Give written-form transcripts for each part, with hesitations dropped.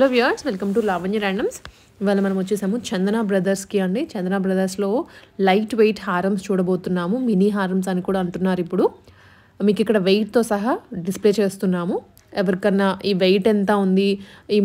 Hello viewers, welcome to Lavanya randoms. ఇవాళ మనం వచ్చేసాము చందన బ్రదర్స్కి అండి. చందన బ్రదర్స్లో లైట్ వెయిట్ హారమ్స్ చూడబోతున్నాము. మినీ హారమ్స్ అని కూడా అంటున్నారు. ఇప్పుడు మీకు ఇక్కడ వెయిట్తో సహా డిస్ప్లే చేస్తున్నాము. ఎవరికన్నా ఈ వెయిట్ ఎంత ఉంది, ఈ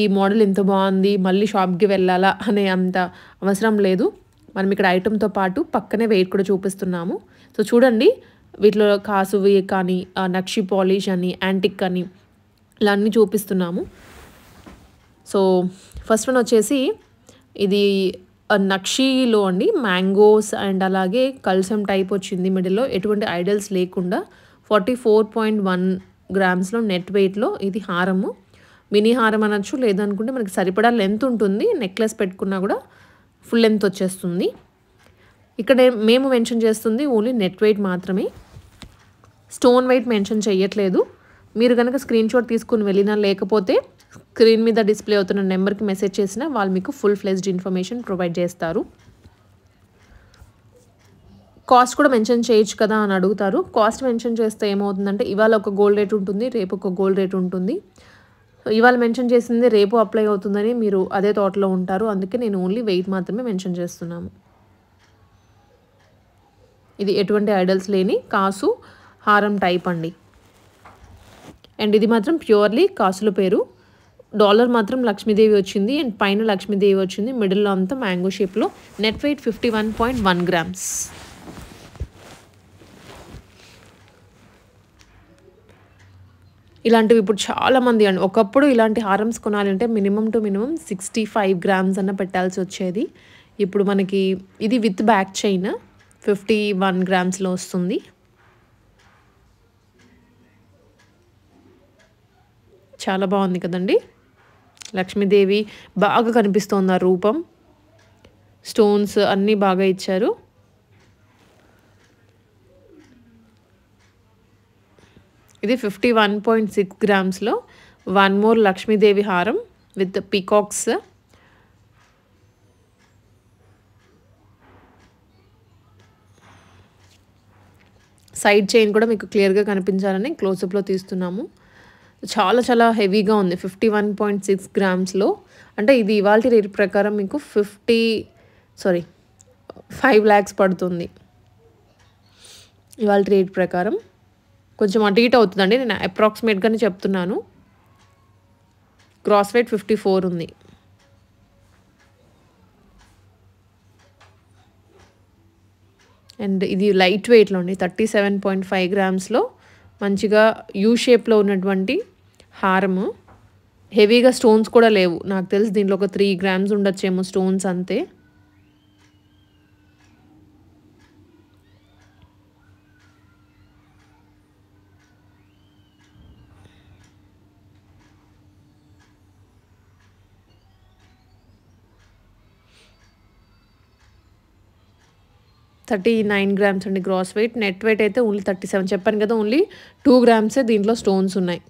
ఈ మోడల్ ఎంత బాగుంది, మళ్ళీ షాప్కి వెళ్ళాలా అనే అంత అవసరం లేదు. మనం ఇక్కడ ఐటెంతో పాటు పక్కనే వెయిట్ కూడా చూపిస్తున్నాము. సో చూడండి, వీటిలో కాసువి కానీ నక్షి పాలిష్ అని యాంటిక్ అని ఇలా అన్నీ చూపిస్తున్నాము. సో ఫస్ట్ వన్ వచ్చేసి ఇది నక్షీలో అండి, మ్యాంగోస్ అండ్ అలాగే కల్సం టైప్ వచ్చింది. మిడిల్లో ఎటువంటి ఐడల్స్ లేకుండా 44.1 గ్రామ్స్లో నెట్ వెయిట్లో ఇది హారము. మినీ హారం అనొచ్చు, లేదనుకుంటే మనకి సరిపడా లెంత్ ఉంటుంది. నెక్లెస్ పెట్టుకున్నా కూడా ఫుల్ లెంత్ వచ్చేస్తుంది. ఇక్కడ మేము మెన్షన్ చేస్తుంది ఓన్లీ నెట్ వెయిట్ మాత్రమే, స్టోన్ వెయిట్ మెన్షన్ చేయట్లేదు. మీరు కనుక స్క్రీన్ షాట్ తీసుకుని వెళ్ళినా, లేకపోతే స్క్రీన్ మీద డిస్ప్లే అవుతున్న నెంబర్కి మెసేజ్ చేసినా వాళ్ళు మీకు ఫుల్ ఫ్లెజ్డ్ ఇన్ఫర్మేషన్ ప్రొవైడ్ చేస్తారు. కాస్ట్ కూడా మెన్షన్ చేయొచ్చు కదా అని అడుగుతారు. కాస్ట్ మెన్షన్ చేస్తే ఏమవుతుందంటే, ఇవాళ ఒక గోల్డ్ రేట్ ఉంటుంది, రేపు ఒక గోల్డ్ రేట్ ఉంటుంది. ఇవాళ మెన్షన్ చేసింది రేపు అప్లై అవుతుందని మీరు అదే థాట్లో ఉంటారు. అందుకే నేను ఓన్లీ వెయిట్ మాత్రమే మెన్షన్ చేస్తున్నాము. ఇది ఎటువంటి ఐడల్స్ లేని కాసు హారం టైప్ అండి. అండ్ ఇది మాత్రం ప్యూర్లీ కాసుల పేరు. డాలర్ మాత్రం లక్ష్మీదేవి వచ్చింది అండ్ పైన లక్ష్మీదేవి వచ్చింది. మిడిల్లో అంతా మ్యాంగో షేప్లో. Net weight 51.1 grams. ఇలాంటివి ఇప్పుడు చాలామంది అండి, ఒకప్పుడు ఇలాంటి హారమ్స్ కొనాలంటే మినిమం 65 గ్రామ్స్ అన్న పెట్టాల్సి వచ్చేది. ఇప్పుడు మనకి ఇది విత్ బ్యాక్ చైన్ 51 గ్రామ్స్లో వస్తుంది. చాలా బాగుంది కదండి. లక్ష్మీదేవి బాగా కనిపిస్తోంది ఆ రూపం. స్టోన్స్ అన్నీ బాగా ఇచ్చారు. ఇది 51.6 గ్రామ్స్లో వన్ మోర్ లక్ష్మీదేవి హారం విత్ పీకాక్స్. సైడ్ చైన్ కూడా మీకు క్లియర్గా కనిపించాలని క్లోజప్లో తీస్తున్నాము. చాలా చాలా హెవీగా ఉంది. 51.6 గ్రామ్స్లో అంటే ఇది ఇవాళ రేట్ ప్రకారం మీకు 5 lakhs పడుతుంది. ఇవాళ రేట్ ప్రకారం కొంచెం అటు ఇటు అవుతుందండి, నేను అప్రాక్సిమేట్గానే చెప్తున్నాను. గ్రాస్ వెయిట్ 54 ఉంది. అండ్ ఇది లైట్ వెయిట్లో అండి, 37.5 గ్రామ్స్లో మంచిగా యూ షేప్లో ఉన్నటువంటి హారము. హెవీగా స్టోన్స్ కూడా లేవు. నాకు తెలిసి దీంట్లో ఒక 3 గ్రామ్స్ ఉండొచ్చేమో స్టోన్స్ అంతే. $39 గ్రామ్స్ అండి గ్రాస్ వెయిట్. నెట్ వెయిట్ అయితే ఓన్లీ 37. చెప్పాను కదా, ఓన్లీ 2 గ్రామ్సే దీంట్లో స్టోన్స్ ఉన్నాయి.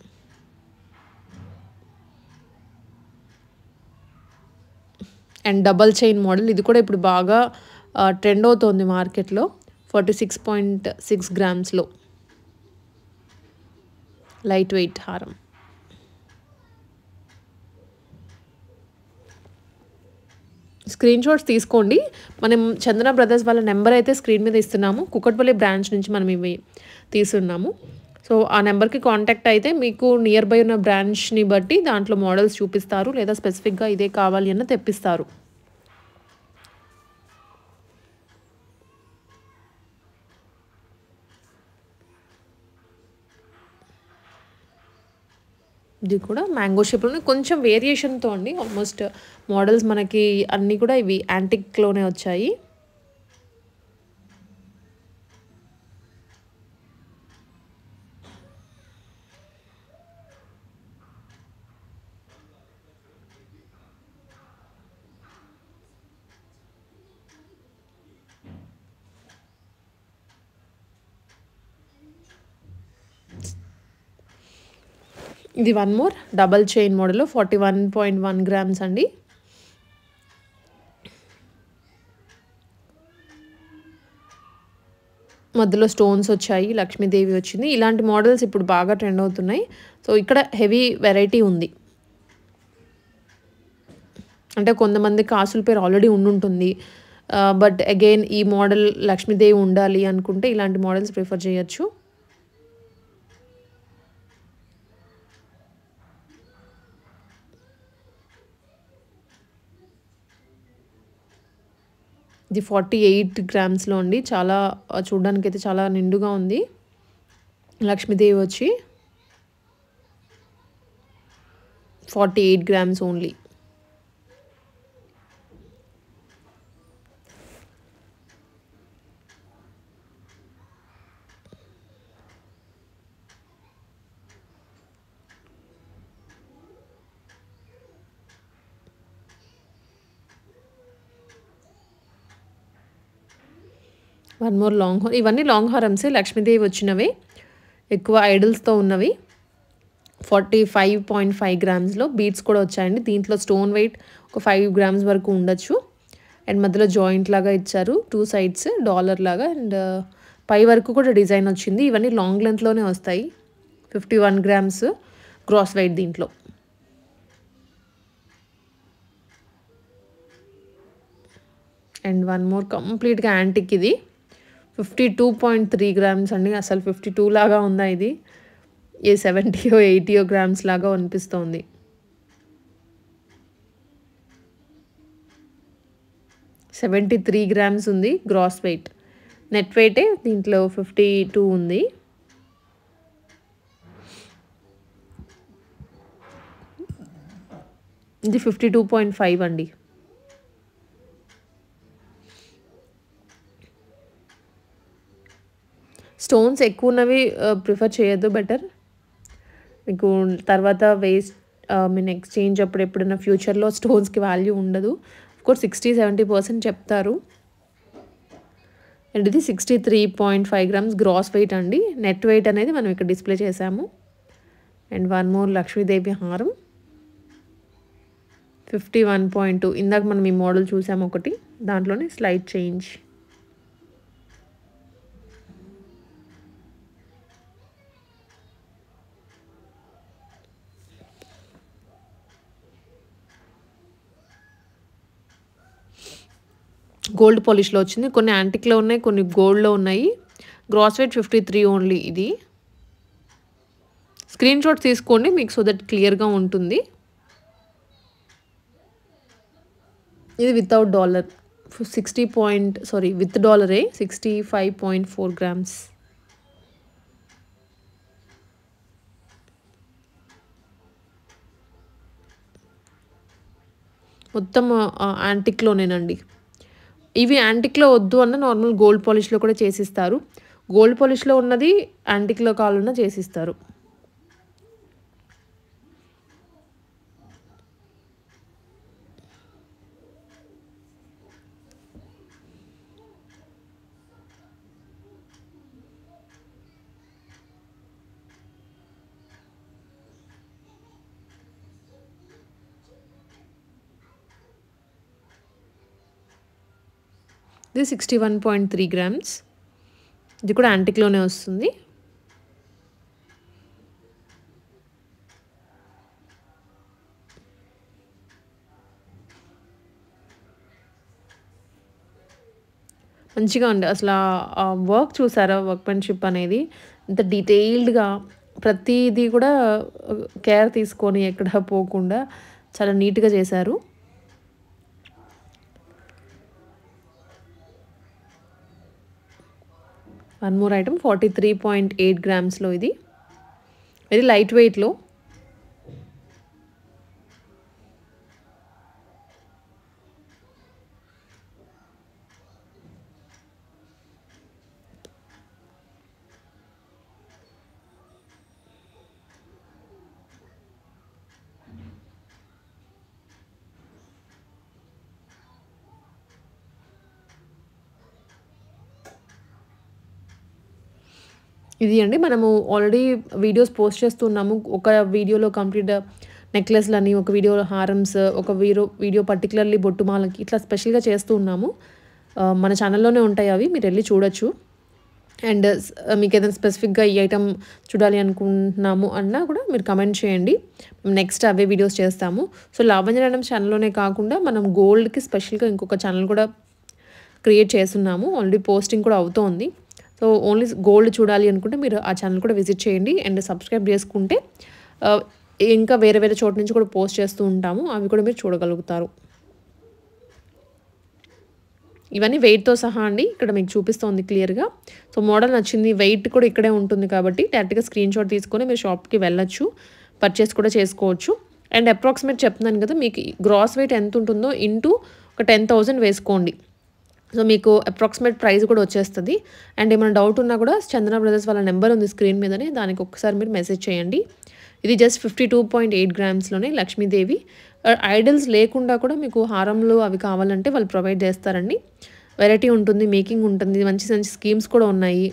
అండ్ డబల్ చైన్ మోడల్, ఇది కూడా ఇప్పుడు బాగా ట్రెండ్ అవుతోంది మార్కెట్లో. 46.6 గ్రామ్స్లో లైట్ వెయిట్ హారం. స్క్రీన్ షాట్స్ తీసుకోండి. మనం చందన బ్రదర్స్ వాళ్ళ నెంబర్ అయితే స్క్రీన్ మీద ఇస్తున్నాము. కుకట్పల్లి బ్రాంచ్ నుంచి మనం ఇవి తీస్తున్నాము. సో ఆ నెంబర్కి కాంటాక్ట్ అయితే మీకు నియర్ బై ఉన్న బ్రాంచ్ని బట్టి దాంట్లో మోడల్స్ చూపిస్తారు, లేదా స్పెసిఫిక్గా ఇదే కావాలి అన్న తెప్పిస్తారు. ఇది కూడా మ్యాంగో షేప్లోనే కొంచెం వేరియేషన్తో అండి. ఆల్మోస్ట్ మోడల్స్ మనకి అన్నీ కూడా ఇవి యాంటిక్లోనే వచ్చాయి. ఇది one more double chain model 41.1 grams అండి. మధ్యలో స్టోన్స్ వచ్చాయి, లక్ష్మీదేవి వచ్చింది. ఇలాంటి మోడల్స్ ఇప్పుడు బాగా ట్రెండ్ అవుతున్నాయి. సో ఇక్కడ హెవీ వెరైటీ ఉంది. అంటే కొంతమంది కాసుల పేరు ఆల్రెడీ ఉండుంటుంది. బట్ అగైన్ ఈ మోడల్ లక్ష్మీదేవి ఉండాలి అనుకుంటే ఇలాంటి మోడల్స్ ప్రిఫర్ చేయొచ్చు. ఇది 48 గ్రామ్స్లో అండి. చాలా చూడడానికైతే చాలా నిండుగా ఉంది. లక్ష్మీదేవి వచ్చి 48 grams only. One more long హార్. ఇవన్నీ లాంగ్ హారమ్సే, లక్ష్మీదేవి వచ్చినవి, ఎక్కువ ఐడల్స్తో ఉన్నవి. 45.5 గ్రామ్స్లో బీడ్స్ కూడా వచ్చాయండి. దీంట్లో స్టోన్ వెయిట్ ఒక 5 గ్రామ్స్ వరకు ఉండొచ్చు. అండ్ మధ్యలో జాయింట్ లాగా ఇచ్చారు, 2 సైడ్స్ డాలర్ లాగా. అండ్ పై వరకు కూడా డిజైన్ వచ్చింది. ఇవన్నీ లాంగ్ లెంత్లోనే వస్తాయి. 51 గ్రామ్స్ గ్రాస్ వెయిట్ దీంట్లో. అండ్ వన్ మోర్ కంప్లీట్గా యాంటిక్. ఇది 52.3 గ్రామ్స్ అండి. అసలు 52 లాగా ఉందా ఇది? ఏ 70 80 గ్రామ్స్ లాగా అనిపిస్తోంది. $73 గ్రామ్స్ ఉంది గ్రాస్ వెయిట్. నెట్ వెయిటే దీంట్లో 52 ఉంది. ఇది 52.5 అండి. స్టోన్స్ ఎక్కువ ఉన్నవి ప్రిఫర్ చేయొద్దు, బెటర్. మీకు తర్వాత వేస్ట్ మీన్ ఎక్స్చేంజ్ అప్పుడు ఎప్పుడైనా ఫ్యూచర్లో స్టోన్స్కి వాల్యూ ఉండదు. అఫ్కోర్స్ 60-70% చెప్తారు. అండ్ ఇది 63.5 గ్రామ్స్ గ్రాస్ వెయిట్ అండి. నెట్ వెయిట్ అనేది మనం ఇక్కడ డిస్ప్లే చేసాము. అండ్ వన్ మోర్ లక్ష్మీదేవి హారం 51.2. ఇందాక మనం ఈ మోడల్ చూసాము ఒకటి, దాంట్లోనే స్లైట్ చేంజ్. గోల్డ్ పాలిష్లో వచ్చింది. కొన్ని యాంటిక్లో ఉన్నాయి, కొన్ని గోల్డ్లో ఉన్నాయి. Gross weight 53 only. ఇది స్క్రీన్ షాట్ తీసుకోండి మీకు, సో దట్ క్లియర్గా ఉంటుంది. ఇది వితౌట్ డాలర్ విత్ డాలరే 65.4 గ్రామ్స్. మొత్తం యాంటిక్లోనేనండి. ఇవి యాంటిక్లో వద్దు అన్న నార్మల్ గోల్డ్ పాలిష్లో కూడా చేసిస్తారు. గోల్డ్ పాలిష్లో ఉన్నది యాంటిక్లో కావాలన్నా చేసిస్తారు. ఇది 61.3 గ్రామ్స్. ఇది కూడా యాంటిక్లోనే వస్తుంది. మంచిగా ఉంది. అసలు ఆ వర్క్ చూసారా, వర్క్మెన్షిప్ అనేది ఇంత డీటెయిల్డ్గా, ప్రతిదీ కూడా కేర్ తీసుకొని ఎక్కడ పోకుండా చాలా నీట్గా చేశారు. One more item 43.8 గ్రామ్స్లో. ఇది వెరీ లైట్ వెయిట్లో. ఇది అండి, మనము ఆల్రెడీ వీడియోస్ పోస్ట్ చేస్తున్నాము. ఒక వీడియోలో కంప్లీట్ నెక్లెస్లని, ఒక వీడియోలో హారమ్స్, ఒక వీడియో పర్టికులర్లీ బొట్టుమాలకి, ఇట్లా స్పెషల్గా చేస్తూ ఉన్నాము. మన ఛానల్లోనే ఉంటాయి అవి, మీరు వెళ్ళి చూడొచ్చు. అండ్ మీకు ఏదైనా స్పెసిఫిక్గా ఈ ఐటమ్ చూడాలి అనుకుంటున్నాము అన్నా కూడా మీరు కమెంట్ చేయండి. నెక్స్ట్ అవే వీడియోస్ చేస్తాము. సో లావణ్య రైడమ్స్ ఛానల్లోనే కాకుండా మనం గోల్డ్కి స్పెషల్గా ఇంకొక ఛానల్ కూడా క్రియేట్ చేస్తున్నాము. ఆల్రెడీ పోస్టింగ్ కూడా అవుతోంది. సో ఓన్లీ గోల్డ్ చూడాలి అనుకుంటే మీరు ఆ ఛానల్ కూడా విజిట్ చేయండి. అండ్ సబ్స్క్రైబ్ చేసుకుంటే ఇంకా వేరే వేరే చోట నుంచి కూడా పోస్ట్ చేస్తూ ఉంటాము. అవి కూడా మీరు చూడగలుగుతారు. ఇవన్నీ వెయిట్తో సహా అండి. ఇక్కడ మీకు చూపిస్తోంది క్లియర్గా. సో మోడల్ నచ్చింది, వెయిట్ కూడా ఇక్కడే ఉంటుంది కాబట్టి డైరెక్ట్గా స్క్రీన్ షాట్ తీసుకొని మీరు షాప్కి వెళ్ళొచ్చు, పర్చేస్ కూడా చేసుకోవచ్చు. అండ్ అప్రాక్సిమేట్ చెప్తున్నాను కదా, మీకు గ్రాస్ వెయిట్ ఎంత ఉంటుందో ఇంటూ ఒక 10,000 వేసుకోండి. సో మీకు అప్రాక్సిమేట్ ప్రైస్ కూడా వచ్చేస్తుంది. అండ్ ఏమైనా డౌట్ ఉన్నా కూడా చందన బ్రదర్స్ వాళ్ళ నెంబర్ ఉంది స్క్రీన్ మీదనే, దానికి ఒక్కసారి మీరు మెసేజ్ చేయండి. ఇది జస్ట్ 52.8 గ్రామ్స్లోనే లక్ష్మీదేవి. ఐడల్స్ లేకుండా కూడా మీకు హారంలు అవి కావాలంటే వాళ్ళు ప్రొవైడ్ చేస్తారండి. వెరైటీ ఉంటుంది, మేకింగ్ ఉంటుంది, మంచి మంచి స్కీమ్స్ కూడా ఉన్నాయి.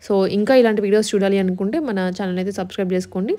సో ఇంకా ఇలాంటి వీడియోస్ చూడాలి అనుకుంటే మన ఛానల్ అయితే సబ్స్క్రైబ్ చేసుకోండి.